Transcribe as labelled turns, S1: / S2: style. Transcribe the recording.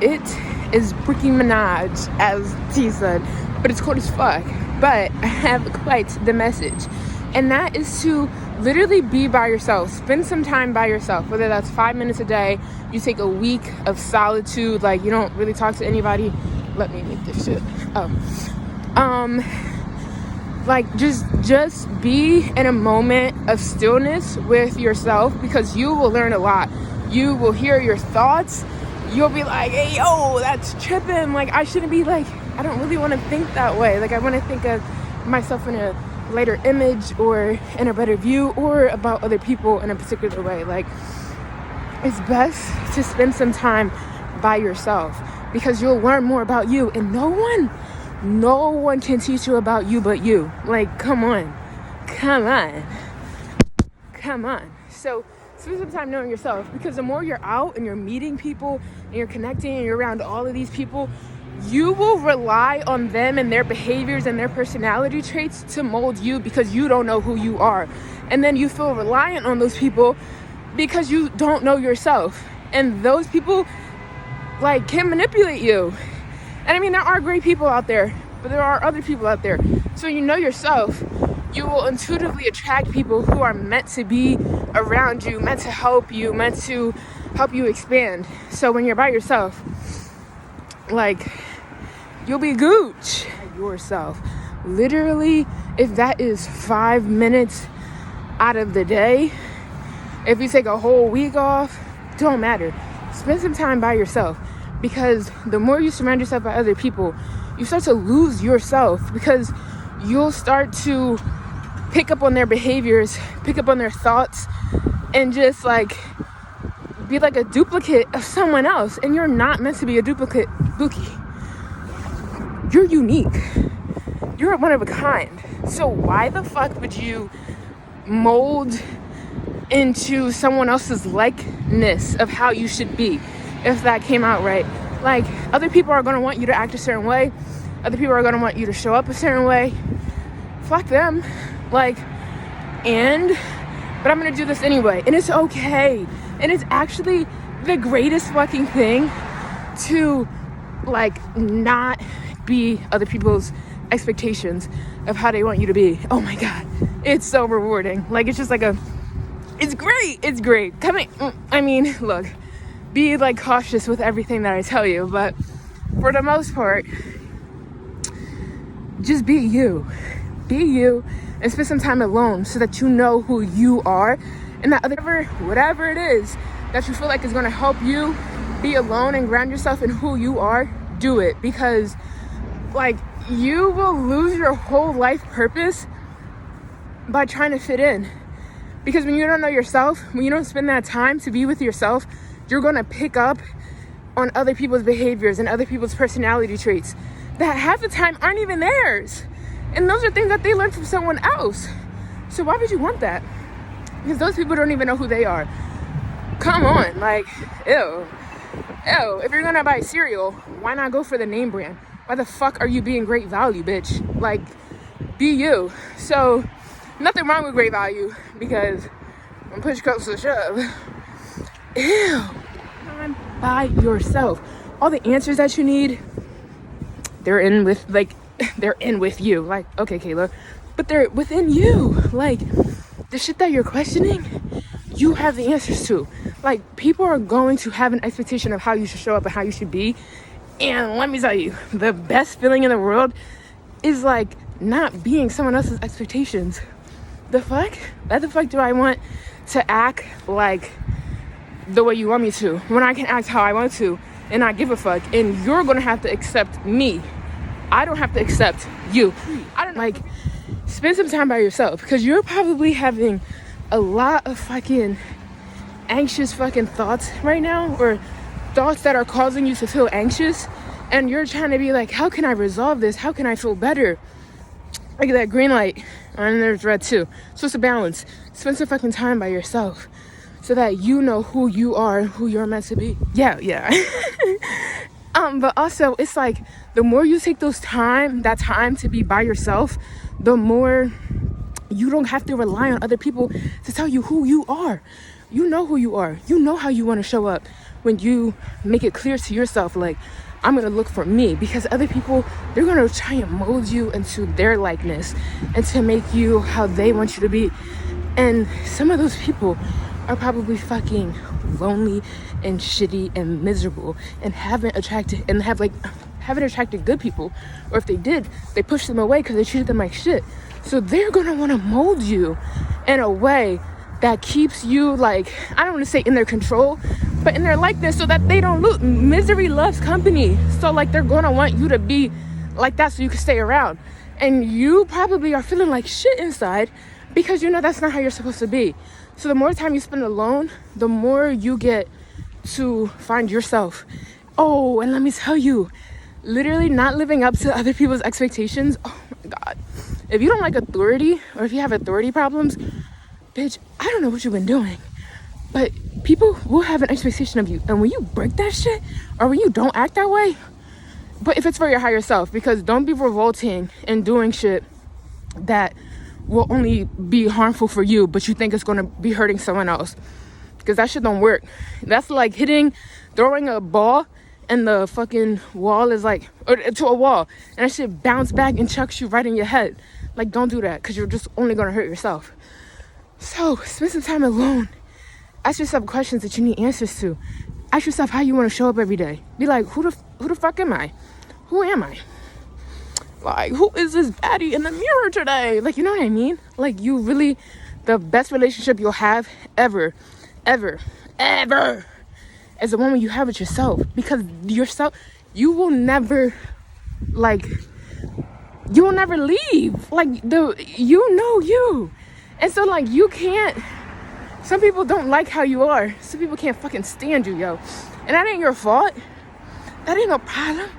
S1: It is freaking Minaj, as T said, but it's cold as fuck. But I have quite the message, and that is to literally be by yourself. Spend some time by yourself, whether that's 5 minutes a day. You take a week of solitude, like you don't really talk to anybody. Let me make this shit. Like just be in a moment of stillness with yourself, because you will learn a lot. You will hear your thoughts. You'll be like, hey, yo, that's tripping. Like, I shouldn't be like, I don't really want to think that way. Like, I want to think of myself in a lighter image or in a better view, or about other people in a particular way. Like, it's best to spend some time by yourself, because you'll learn more about you, and no one can teach you about you but you. Like, come on. So spend some time knowing yourself, because the more you're out and you're meeting people and you're connecting and you're around all of these people, you will rely on them and their behaviors and their personality traits to mold you, because you don't know who you are. And then you feel reliant on those people because you don't know yourself. And those people, like, can manipulate you. And I mean, there are great people out there, but there are other people out there. So you know yourself, you will intuitively attract people who are meant to be around you, meant to help you expand. So when you're by yourself, like, you'll be gooch yourself. Literally, if that is 5 minutes out of the day, if you take a whole week off, don't matter. Spend some time by yourself, because the more you surround yourself by other people, you start to lose yourself, because you'll start to pick up on their behaviors, pick up on their thoughts, and just like be like a duplicate of someone else. And you're not meant to be a duplicate, Bookie. You're unique. You're one of a kind. So why the fuck would you mold into someone else's likeness of how you should be, if that came out right? Like, other people are going to want you to act a certain way. Other people are going to want you to show up a certain way. Fuck them. Like, but I'm going to do this anyway. And it's okay. And it's actually the greatest fucking thing to, like, not be other people's expectations of how they want you to be. Oh my God. It's so rewarding. Like, it's just like it's great. I mean, look, be like cautious with everything that I tell you, but for the most part, just be you, and spend some time alone, so that you know who you are, and that whatever it is that you feel like is going to help you be alone and ground yourself in who you are, do it. Because, like, you will lose your whole life purpose by trying to fit in. Because when you don't know yourself, when you don't spend that time to be with yourself, you're going to pick up on other people's behaviors and other people's personality traits that half the time aren't even theirs. And those are things that they learned from someone else. So why would you want that? Because those people don't even know who they are. Come on, like, ew. If you're gonna buy cereal, why not go for the name brand? Why the fuck are you being Great Value, bitch? Like, be you. So, nothing wrong with Great Value, because when push comes to shove, time by yourself. All the answers that you need, they're in with you. Like, okay, Kayla, but they're within you. Like, the shit that you're questioning, you have the answers to. Like, people are going to have an expectation of how you should show up and how you should be. And let me tell you, the best feeling in the world is, like, not being someone else's expectations. The fuck? Why the fuck do I want to act like the way you want me to, when I can act how I want to and not give a fuck? And you're gonna have to accept me. I don't have to accept you. Spend some time by yourself, because you're probably having a lot of fucking anxious fucking thoughts right now, or thoughts that are causing you to feel anxious, and you're trying to be like, how can I resolve this? How can I feel better? Like that green light, and there's red too. So it's a balance. Spend some fucking time by yourself, so that you know who you are and who you're meant to be. Yeah. But also, it's like, the more you take that time to be by yourself, the more you don't have to rely on other people to tell you who you are. You know who you are. You know how you want to show up. when you make it clear to yourself, like, I'm gonna look for me, because other people, they're gonna try and mold you into their likeness and to make you how they want you to be. And some of those people are probably fucking lonely and shitty and miserable and haven't attracted good people, or if they did, they pushed them away because they treated them like shit. So they're gonna want to mold you in a way that keeps you, like, I don't want to say in their control, but in their likeness, so that they don't lose. Misery loves company. So like, they're gonna want you to be like that so you can stay around. And you probably are feeling like shit inside because you know that's not how you're supposed to be. So the more time you spend alone, the more you get to find yourself. Oh, and let me tell you, literally not living up to other people's expectations. Oh my God. If you don't like authority, or if you have authority problems, bitch, I don't know what you've been doing, but people will have an expectation of you. And when you break that shit, or when you don't act that way, but if it's for your higher self, because don't be revolting and doing shit that will only be harmful for you, but you think it's going to be hurting someone else, because that shit don't work. That's like throwing a ball and the fucking wall is like, or to a wall, and that shit bounce back and chucks you right in your head. Like, don't do that, because you're just only going to hurt yourself. So spend some time alone. Ask yourself questions that you need answers to. Ask yourself how you want to show up every day. Be like, who the fuck am I? Who am I? Like, who is this baddie in the mirror today? Like, you know what I mean? Like, you really, the best relationship you'll have ever is the one where you have with yourself. Because yourself, you will never leave. Like, you. And so, like, you can't, some people don't like how you are. Some people can't fucking stand you, yo. And that ain't your fault. That ain't no problem.